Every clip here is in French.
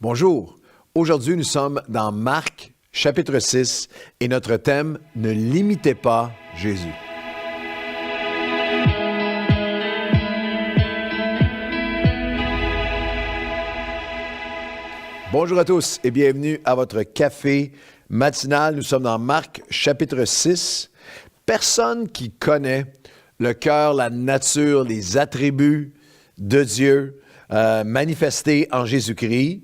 Bonjour, aujourd'hui nous sommes dans Marc chapitre 6 et notre thème « Ne limitez pas Jésus ». Bonjour à tous et bienvenue à votre café matinal. Nous sommes dans Marc chapitre 6. Personne qui connaît le cœur, la nature, les attributs de Dieu manifestés en Jésus-Christ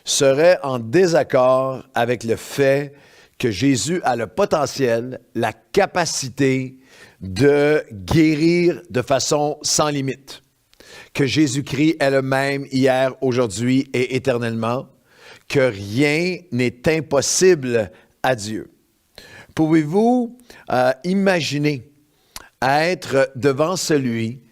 serait en désaccord avec le fait que Jésus a le potentiel, la capacité de guérir de façon sans limite. Que Jésus-Christ est le même hier, aujourd'hui et éternellement. Que rien n'est impossible à Dieu. Pouvez-vous imaginer être devant celui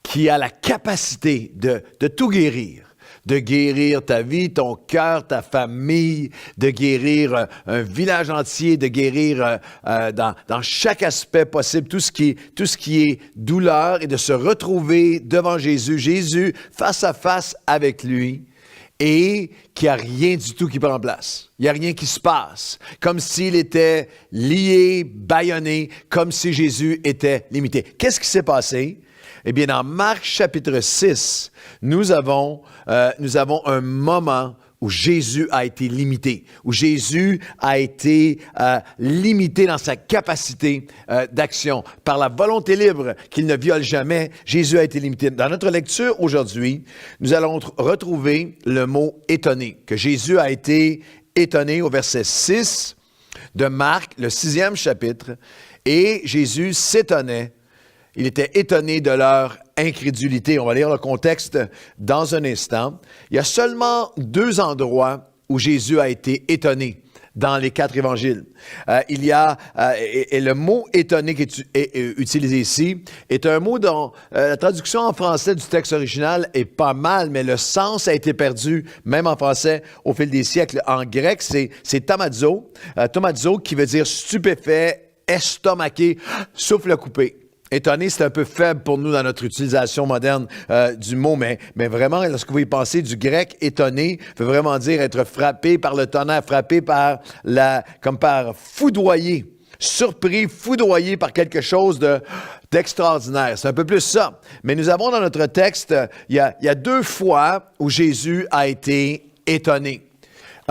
qui a la capacité de tout guérir, de guérir ta vie, ton cœur, ta famille, de guérir un village entier, de guérir dans chaque aspect possible, tout ce qui est douleur et de se retrouver devant Jésus face à face avec lui et qu'il n'y a rien du tout qui prend place. Il n'y a rien qui se passe, comme s'il était lié, bâillonné, comme si Jésus était limité. Qu'est-ce qui s'est passé? Eh bien, dans Marc chapitre 6, nous avons un moment où Jésus a été limité, où Jésus a été limité dans sa capacité d'action. Par la volonté libre qu'il ne viole jamais, Jésus a été limité. Dans notre lecture aujourd'hui, nous allons retrouver le mot « étonné », que Jésus a été étonné au verset 6 de Marc, le 6e chapitre, et Jésus s'étonnait. Il était étonné de leur incrédulité. On va lire le contexte dans un instant. Il y a seulement 2 endroits où Jésus a été étonné dans les 4 évangiles. Et le mot « étonné » qui est utilisé ici est un mot dont la traduction en français du texte original est pas mal, mais le sens a été perdu, même en français, au fil des siècles. En grec, c'est tamazo, tomazo, qui veut dire stupéfait, estomaqué, souffle coupé. Étonné, c'est un peu faible pour nous dans notre utilisation moderne du mot, mais vraiment, lorsque vous y pensez, du grec étonné veut vraiment dire être frappé par le tonnerre, frappé par comme par foudroyé, surpris, foudroyé par quelque chose d'extraordinaire. C'est un peu plus ça. Mais nous avons dans notre texte, il y a 2 fois où Jésus a été étonné.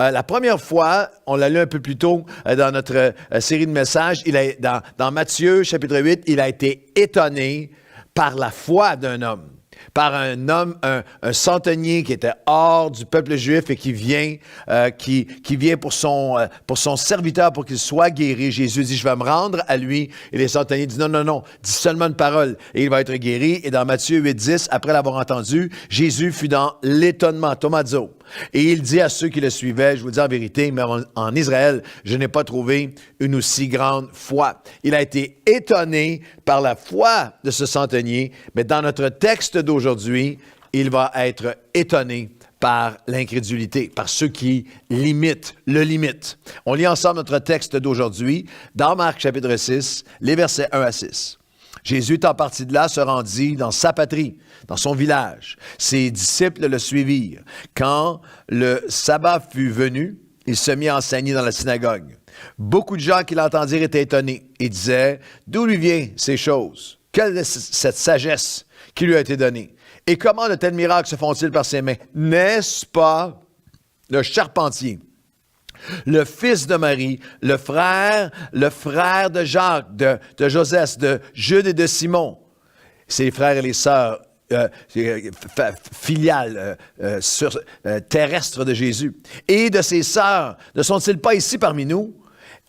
La première fois, on l'a lu un peu plus tôt dans notre série de messages, dans Matthieu chapitre 8, il a été étonné par la foi d'un homme. Par un homme, un centenier qui était hors du peuple juif et qui vient pour son serviteur pour qu'il soit guéri. Jésus dit, je vais me rendre à lui. Et les centeniers disent, non, dis seulement une parole et il va être guéri. Et dans Matthieu 8, 10, après l'avoir entendu, Jésus fut dans l'étonnement, tomazo. Et il dit à ceux qui le suivaient, je vous dis en vérité, mais en Israël, je n'ai pas trouvé une aussi grande foi. Il a été étonné par la foi de ce centenier, mais dans notre texte d'aujourd'hui, il va être étonné par l'incrédulité, par ceux qui le limitent. On lit ensemble notre texte d'aujourd'hui, dans Marc chapitre 6, les versets 1 à 6. Jésus étant parti de là, se rendit dans sa patrie, dans son village. Ses disciples le suivirent. Quand le sabbat fut venu, il se mit à enseigner dans la synagogue. Beaucoup de gens qui l'entendirent étaient étonnés et disaient, « D'où lui viennent ces choses? Quelle est cette sagesse qui lui a été donnée? Et comment de tels miracles se font-ils par ses mains? N'est-ce pas le charpentier? Le fils de Marie, le frère de Jacques, de Joseph, de Jude et de Simon, ses frères et les sœurs filiales, terrestres de Jésus, et de ses sœurs, ne sont-ils pas ici parmi nous?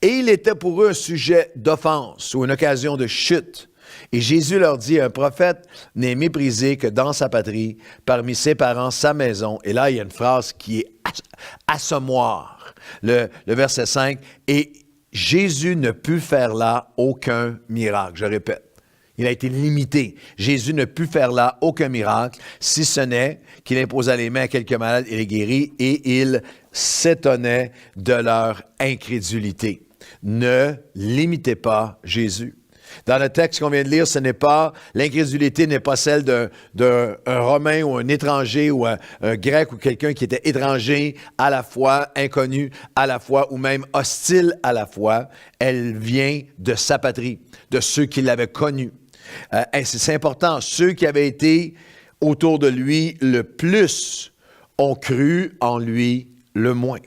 Et il était pour eux un sujet d'offense ou une occasion de chute. Et Jésus leur dit, un prophète n'est méprisé que dans sa patrie, parmi ses parents, sa maison. Et là, il y a une phrase qui est assommoir. Le verset 5, « Et Jésus ne put faire là aucun miracle. » Je répète, il a été limité. Jésus ne put faire là aucun miracle, si ce n'est qu'il imposa les mains à quelques malades et les guérit, et il s'étonnait de leur incrédulité. Ne limitez pas Jésus. Dans le texte qu'on vient de lire, l'incrédulité n'est pas celle d'un Romain ou un étranger ou un Grec ou quelqu'un qui était étranger à la fois, inconnu à la fois ou même hostile à la fois. Elle vient de sa patrie, de ceux qui l'avaient connu. Et c'est important, ceux qui avaient été autour de lui le plus ont cru en lui le moins.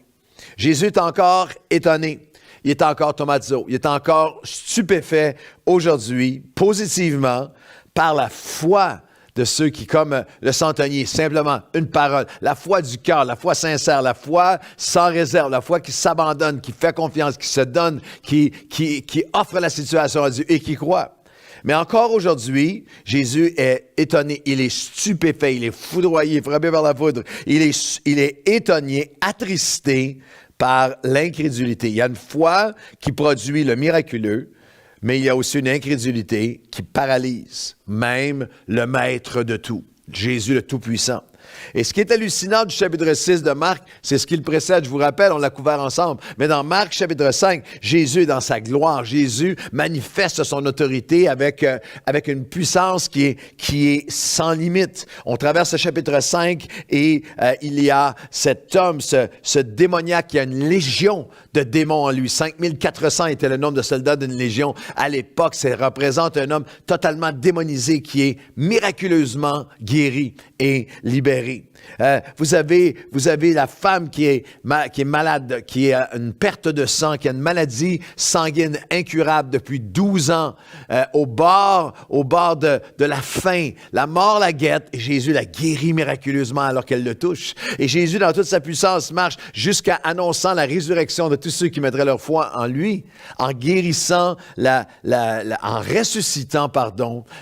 Jésus est encore étonné. Il est encore tomatizo. Il est encore stupéfait aujourd'hui, positivement, par la foi de ceux qui, comme le centenier, simplement une parole, la foi du cœur, la foi sincère, la foi sans réserve, la foi qui s'abandonne, qui fait confiance, qui se donne, qui offre la situation à Dieu et qui croit. Mais encore aujourd'hui, Jésus est étonné, il est stupéfait, il est foudroyé, frappé par la foudre. Il est étonné, attristé par l'incrédulité. Il y a une foi qui produit le miraculeux, mais il y a aussi une incrédulité qui paralyse même le maître de tout, Jésus le Tout-Puissant. Et ce qui est hallucinant du chapitre 6 de Marc, c'est ce qui le précède, je vous rappelle, on l'a couvert ensemble. Mais dans Marc chapitre 5, Jésus est dans sa gloire. Jésus manifeste son autorité avec une puissance qui est sans limite. On traverse le chapitre 5 et il y a cet homme, ce démoniaque qui a une légion de démons en lui. 5400 était le nombre de soldats d'une légion. À l'époque, ça représente un homme totalement démonisé qui est miraculeusement guéri et libéré. Vous avez la femme qui est malade, qui a une perte de sang, qui a une maladie sanguine incurable depuis 12 ans, au bord de la faim. La mort la guette et Jésus la guérit miraculeusement alors qu'elle le touche. Et Jésus, dans toute sa puissance, marche jusqu'à annonçant la résurrection de tous ceux qui mettraient leur foi en lui, en guérissant, en ressuscitant,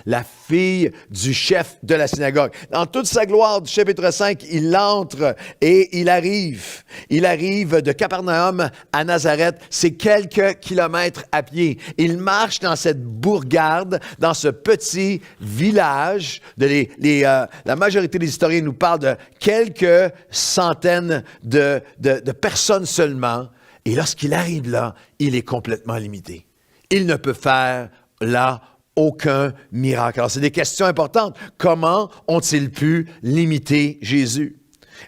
la fille du chef de la synagogue. Dans toute sa gloire du chapitre 5, il entre et il arrive. Il arrive de Capernaum à Nazareth. C'est quelques kilomètres à pied. Il marche dans cette bourgade, dans ce petit village. La majorité des historiens nous parlent de quelques centaines de personnes seulement. Et lorsqu'il arrive là, il est complètement limité. Il ne peut faire là aucun miracle. Alors, c'est des questions importantes. Comment ont-ils pu limiter Jésus?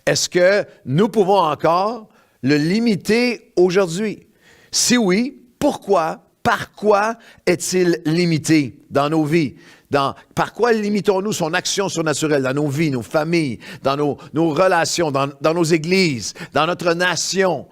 Est-ce que nous pouvons encore le limiter aujourd'hui? Si oui, pourquoi? Par quoi est-il limité dans nos vies? Par quoi limitons-nous son action surnaturelle dans nos vies, nos familles, dans nos relations, dans nos églises, dans notre nation?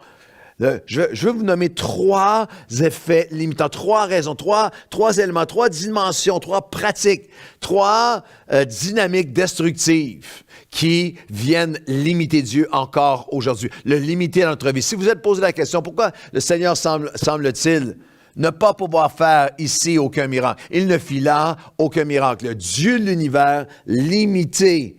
Je veux vous nommer 3 effets limitants, 3 raisons, 3 éléments, 3 dimensions, 3 pratiques, 3 dynamiques destructives qui viennent limiter Dieu encore aujourd'hui, le limiter dans notre vie. Si vous êtes posé la question, pourquoi le Seigneur semble-t-il ne pas pouvoir faire ici aucun miracle? Il ne fit là aucun miracle. Le Dieu de l'univers, limité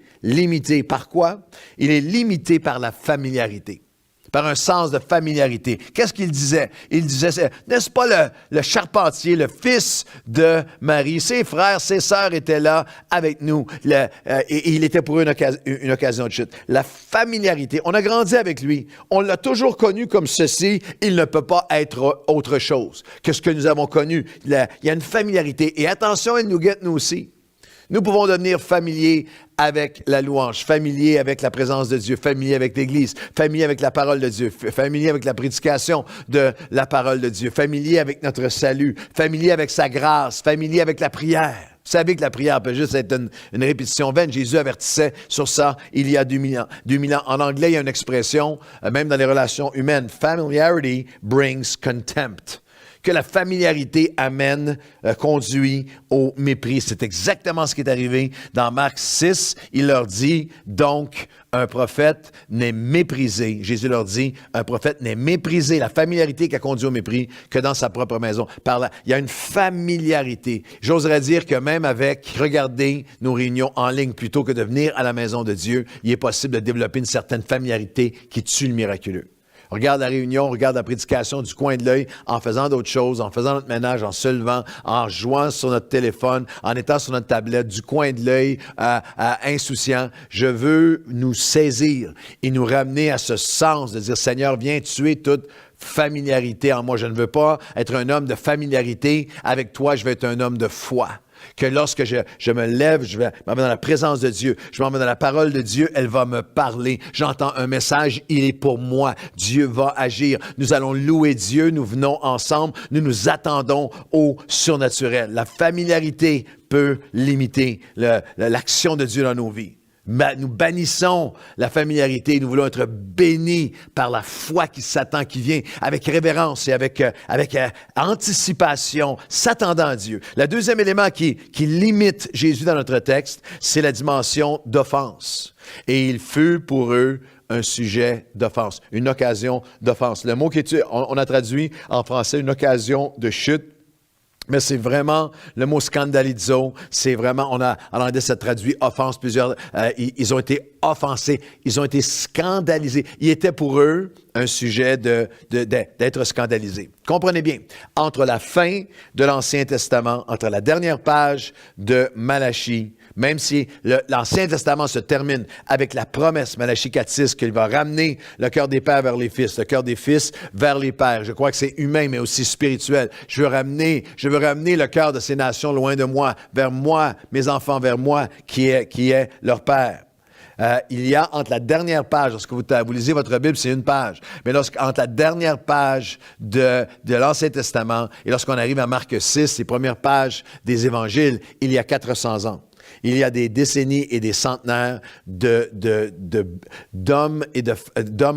par quoi? Il est limité par la familiarité. Par un sens de familiarité. Qu'est-ce qu'il disait? Il disait, n'est-ce pas le charpentier, le fils de Marie? Ses frères, ses sœurs étaient là avec nous. Et il était pour eux une occasion de chute. La familiarité. On a grandi avec lui. On l'a toujours connu comme ceci. Il ne peut pas être autre chose que ce que nous avons connu. Il y a une familiarité. Et attention, il nous guette nous aussi. Nous pouvons devenir familiers avec la louange, familiers avec la présence de Dieu, familiers avec l'Église, familiers avec la parole de Dieu, familiers avec la prédication de la parole de Dieu, familiers avec notre salut, familiers avec sa grâce, familiers avec la prière. Vous savez que la prière peut juste être une répétition vaine. Jésus avertissait sur ça il y a 2000 ans. 2000 ans. En anglais, il y a une expression, même dans les relations humaines, « Familiarity brings contempt ». Que la familiarité conduit au mépris. C'est exactement ce qui est arrivé dans Marc 6. Il leur dit, donc, un prophète n'est méprisé. Jésus leur dit, un prophète n'est méprisé. La familiarité qui a conduit au mépris que dans sa propre maison. Il y a une familiarité. J'oserais dire que même avec regarder nos réunions en ligne plutôt que de venir à la maison de Dieu, il est possible de développer une certaine familiarité qui tue le miraculeux. On regarde la réunion, on regarde la prédication du coin de l'œil en faisant d'autres choses, en faisant notre ménage, en se levant, en jouant sur notre téléphone, en étant sur notre tablette, du coin de l'œil insouciant. Je veux nous saisir et nous ramener à ce sens de dire, Seigneur, viens tuer toute familiarité en moi. Je ne veux pas être un homme de familiarité. Avec toi, je veux être un homme de foi. Que lorsque je me lève, je vais m'en vais dans la présence de Dieu, je m'en vais dans la parole de Dieu, elle va me parler. J'entends un message, il est pour moi. Dieu va agir. Nous allons louer Dieu, nous venons ensemble, nous nous attendons au surnaturel. La familiarité peut limiter l'action de Dieu dans nos vies. Nous bannissons la familiarité, nous voulons être bénis par la foi qui s'attend, qui vient avec révérence et avec anticipation, s'attendant à Dieu. Le deuxième élément qui limite Jésus dans notre texte, c'est la dimension d'offense. Et il fut pour eux un sujet d'offense, une occasion d'offense. Le mot on a traduit en français une occasion de chute. Mais c'est vraiment le mot scandalizo, c'est vraiment, en anglais, ça traduit offense, ils ont été offensés, ils ont été scandalisés. Il était pour eux un sujet d'être scandalisés. Comprenez bien, entre la fin de l'Ancien Testament, entre la dernière page de Malachie, même si l'Ancien Testament se termine avec la promesse, Malachie 4:6, qu'il va ramener le cœur des pères vers les fils, le cœur des fils vers les pères. Je crois que c'est humain, mais aussi spirituel. Je veux ramener le cœur de ces nations loin de moi, vers moi, mes enfants, vers moi, qui est leur père. Il y a entre la dernière page, lorsque vous lisez votre Bible, c'est une page, mais entre la dernière page de l'Ancien Testament et lorsqu'on arrive à Marc 6, les premières pages des Évangiles, il y a 400 ans. Il y a des décennies et des centenaires d'hommes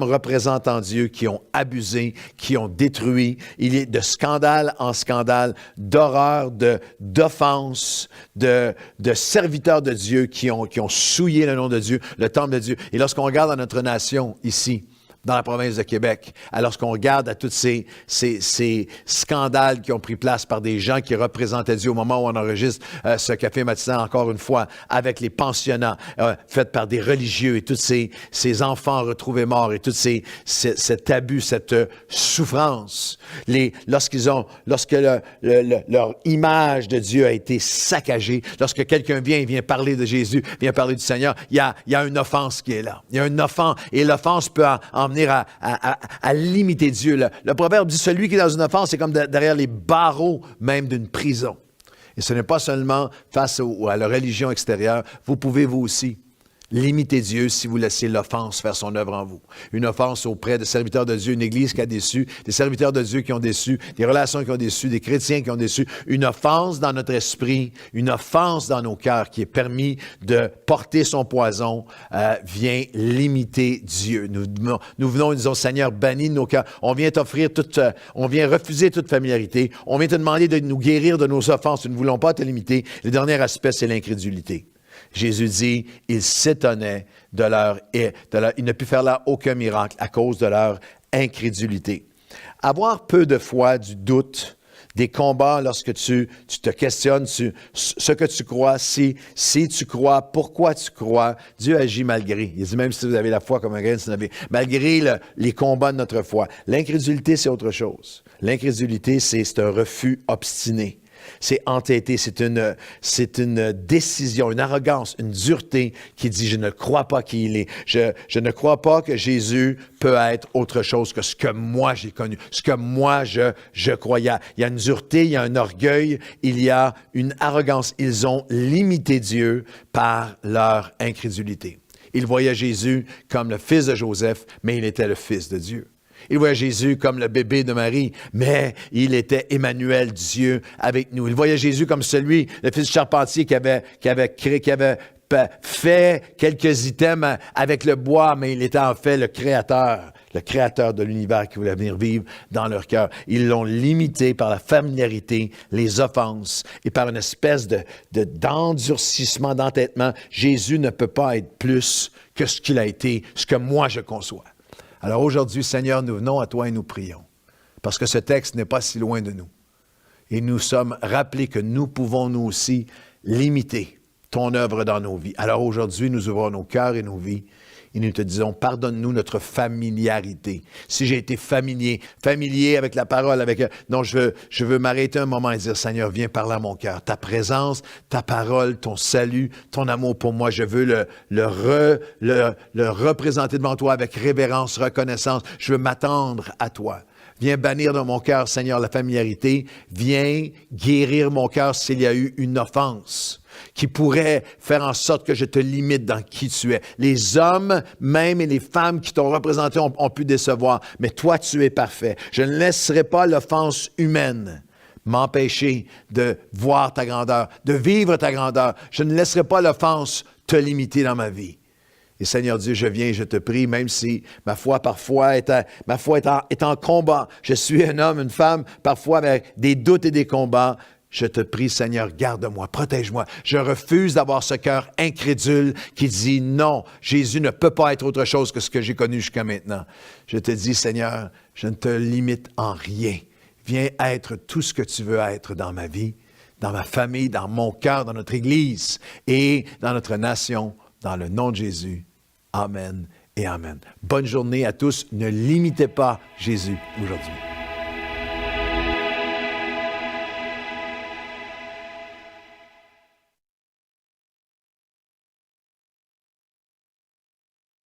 représentant Dieu qui ont abusé, qui ont détruit. Il est de scandale en scandale, d'horreur, d'offense, de serviteurs de Dieu qui ont souillé le nom de Dieu, le temple de Dieu. Et lorsqu'on regarde dans notre nation ici, dans la province de Québec, alors qu'on regarde à tous ces scandales qui ont pris place par des gens qui représentaient Dieu au moment où on enregistre ce café matinal, encore une fois, avec les pensionnats faits par des religieux et tous ces enfants retrouvés morts et tout cet abus, cette souffrance. Lorsque leur image de Dieu a été saccagée, lorsque quelqu'un vient parler de Jésus, vient parler du Seigneur, il y a une offense qui est là. Il y a une offense, et l'offense peut en venir à limiter Dieu. Le proverbe dit, celui qui est dans une offense, c'est comme derrière les barreaux même d'une prison. Et ce n'est pas seulement face à la religion extérieure, vous pouvez vous aussi limiter Dieu si vous laissez l'offense faire son œuvre en vous. Une offense auprès de serviteurs de Dieu, une église qui a déçu, des serviteurs de Dieu qui ont déçu, des relations qui ont déçu, des chrétiens qui ont déçu. Une offense dans notre esprit, une offense dans nos cœurs qui est permis de porter son poison, vient limiter Dieu. Nous venons et disons, Seigneur, bannis nos cœurs. On vient refuser toute familiarité. On vient te demander de nous guérir de nos offenses. Nous ne voulons pas te limiter. Le dernier aspect, c'est l'incrédulité. Jésus dit, il s'étonnait il ne put faire là aucun miracle à cause de leur incrédulité. Avoir peu de foi, du doute, des combats lorsque tu te questionnes ce que tu crois, si tu crois, pourquoi tu crois, Dieu agit malgré. Il dit même si vous avez la foi comme un grain de sénévé, malgré les combats de notre foi. L'incrédulité, c'est autre chose. L'incrédulité, c'est un refus obstiné. C'est entêté, c'est une décision, une arrogance, une dureté qui dit « je ne crois pas qui il est, je ne crois pas que Jésus peut être autre chose que ce que moi j'ai connu, ce que moi je croyais. » Il y a une dureté, il y a un orgueil, il y a une arrogance. Ils ont limité Dieu par leur incrédulité. Ils voyaient Jésus comme le fils de Joseph, mais il était le fils de Dieu. Il voyait Jésus comme le bébé de Marie, mais il était Emmanuel, Dieu avec nous. Il voyait Jésus comme le fils du charpentier qui avait fait quelques items avec le bois, mais il était en fait le créateur de l'univers qui voulait venir vivre dans leur cœur. Ils l'ont limité par la familiarité, les offenses et par une espèce d'endurcissement, d'entêtement. Jésus ne peut pas être plus que ce qu'il a été, ce que moi je conçois. Alors aujourd'hui, Seigneur, nous venons à toi et nous prions, parce que ce texte n'est pas si loin de nous. Et nous sommes rappelés que nous pouvons nous aussi limiter ton œuvre dans nos vies. Alors aujourd'hui, nous ouvrons nos cœurs et nos vies Et nous te disons, pardonne-nous notre familiarité. Si j'ai été familier avec la parole, non, je veux m'arrêter un moment et dire, Seigneur, viens parler à mon cœur. Ta présence, ta parole, ton salut, ton amour pour moi, je veux le représenter devant toi avec révérence, reconnaissance. Je veux m'attendre à toi. Viens bannir dans mon cœur, Seigneur, la familiarité. Viens guérir mon cœur s'il y a eu une offense qui pourrait faire en sorte que je te limite dans qui tu es. Les hommes, même, et les femmes qui t'ont représenté ont pu décevoir, mais toi, tu es parfait. Je ne laisserai pas l'offense humaine m'empêcher de voir ta grandeur, de vivre ta grandeur. Je ne laisserai pas l'offense te limiter dans ma vie. Et Seigneur Dieu, je viens et je te prie, même si ma foi parfois est en combat. Je suis un homme, une femme, parfois avec des doutes et des combats. Je te prie, Seigneur, garde-moi, protège-moi. Je refuse d'avoir ce cœur incrédule qui dit non, Jésus ne peut pas être autre chose que ce que j'ai connu jusqu'à maintenant. Je te dis, Seigneur, je ne te limite en rien. Viens être tout ce que tu veux être dans ma vie, dans ma famille, dans mon cœur, dans notre Église et dans notre nation. Dans le nom de Jésus, amen et amen. Bonne journée à tous. Ne limitez pas Jésus aujourd'hui.